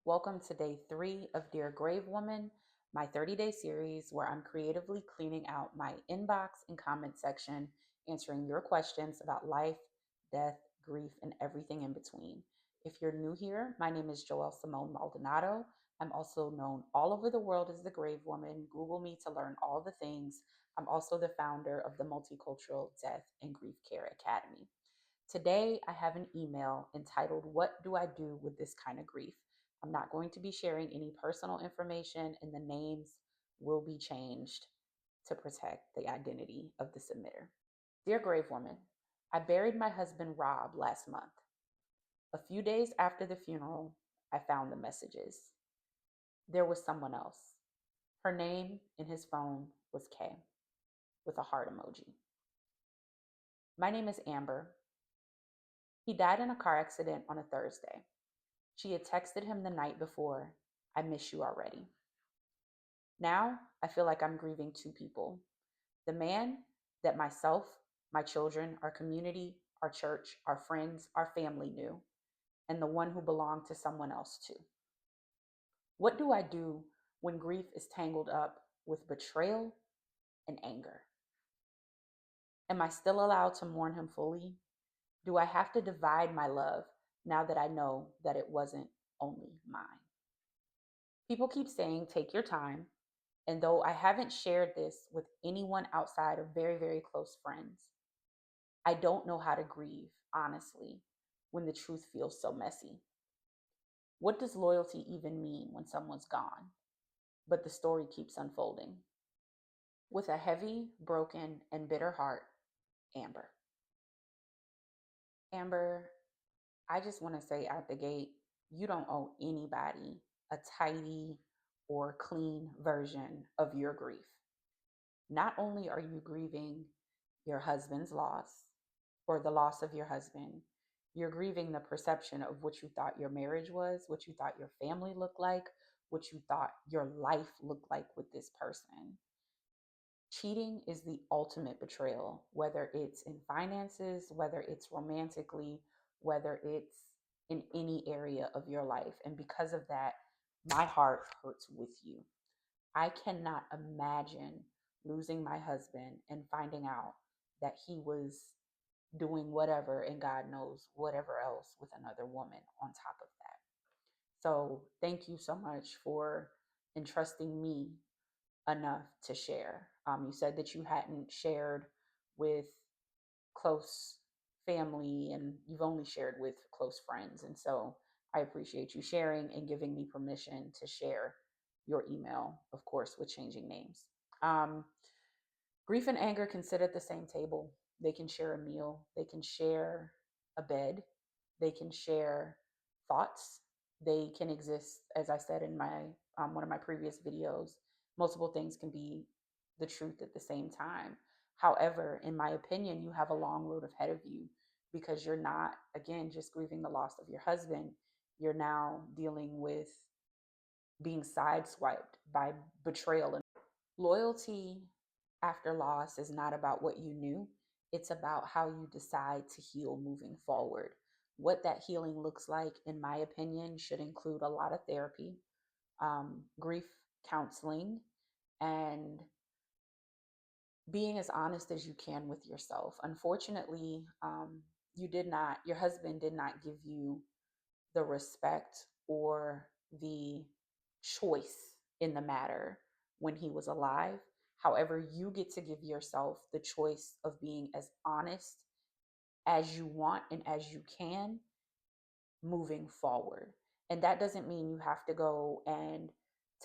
Welcome to day 3 of Dear Grave Woman, my 30-day series where I'm creatively cleaning out my inbox and comment section, answering your questions about life, death, grief, and everything in between. If you're new here, my name is Joelle Simone Maldonado. I'm also known all over the world as the Grave Woman. Google me to learn all the things. I'm also the founder of the Multicultural Death and Grief Care Academy. Today, I have an email entitled, What Do I Do with This Kind of Grief? I'm not going to be sharing any personal information, and the names will be changed to protect the identity of the submitter. Dear Grave Woman, I buried my husband Rob last month. A few days after the funeral, I found the messages. There was someone else. Her name in his phone was Kay with a heart emoji. My name is Amber. He died in a car accident on a Thursday. She had texted him the night before, I miss you already. Now I feel like I'm grieving two people. The man that myself, my children, our community, our church, our friends, our family knew, and the one who belonged to someone else too. What do I do when grief is tangled up with betrayal and anger? Am I still allowed to mourn him fully? Do I have to divide my love now that I know that it wasn't only mine? People keep saying, take your time. And though I haven't shared this with anyone outside of very, very close friends, I don't know how to grieve, honestly, when the truth feels so messy. What does loyalty even mean when someone's gone? But the story keeps unfolding. With a heavy, broken, and bitter heart, Amber. Amber, I just want to say out the gate, you don't owe anybody a tidy or clean version of your grief. Not only are you grieving your husband's loss or the loss of your husband, you're grieving the perception of what you thought your marriage was, what you thought your family looked like, what you thought your life looked like with this person. Cheating is the ultimate betrayal, whether it's in finances, whether it's romantically, whether it's in any area of your life. And because of that, my heart hurts with you. I cannot imagine losing my husband and finding out that he was doing whatever and God knows whatever else with another woman on top of that. So, thank you so much for entrusting me enough to share. You said that you hadn't shared with close family and you've only shared with close friends. And so I appreciate you sharing and giving me permission to share your email, of course, with changing names. Um, Grief and anger can sit at the same table. They can share a meal, they can share a bed, they can share thoughts. They can exist, as I said in my one of my previous videos. Multiple things can be the truth at the same time. However, in my opinion, you have a long road ahead of you because you're not, again, just grieving the loss of your husband. You're now dealing with being sideswiped by betrayal. And loyalty after loss is not about what you knew, it's about how you decide to heal moving forward. What that healing looks like, in my opinion, should include a lot of therapy, grief counseling, and being as honest as you can with yourself. Unfortunately, your husband did not give you the respect or the choice in the matter when he was alive. However, you get to give yourself the choice of being as honest as you want and as you can moving forward. And that doesn't mean you have to go and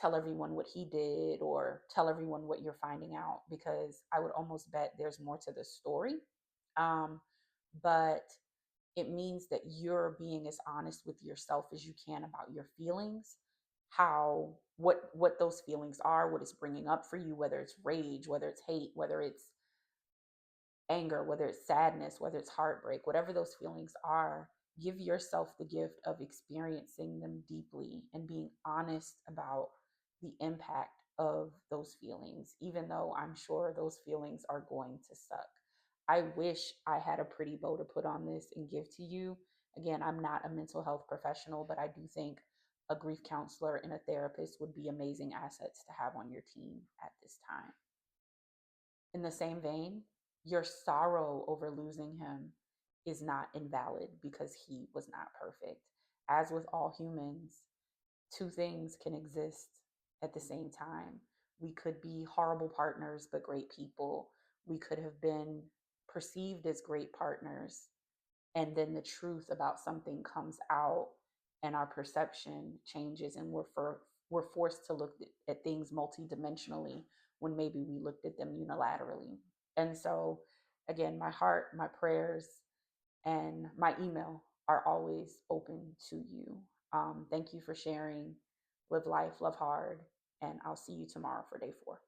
tell everyone what he did or tell everyone what you're finding out, because I would almost bet there's more to the story. But it means that you're being as honest with yourself as you can about your feelings, how what those feelings are, what it's bringing up for you, whether it's rage, whether it's hate, whether it's anger, whether it's sadness, whether it's heartbreak, whatever those feelings are. Give yourself the gift of experiencing them deeply and being honest about the impact of those feelings, even though I'm sure those feelings are going to suck. I wish I had a pretty bow to put on this and give to you. Again, I'm not a mental health professional, but I do think a grief counselor and a therapist would be amazing assets to have on your team at this time. In the same vein, your sorrow over losing him is not invalid because he was not perfect. As with all humans, two things can exist at the same time. We could be horrible partners, but great people. We could have been perceived as great partners, and then the truth about something comes out, and our perception changes, and we're forced to look at things multidimensionally when maybe we looked at them unilaterally. And so, again, my heart, my prayers, and my email are always open to you. Thank you for sharing. Live life, love hard, and I'll see you tomorrow for day 4.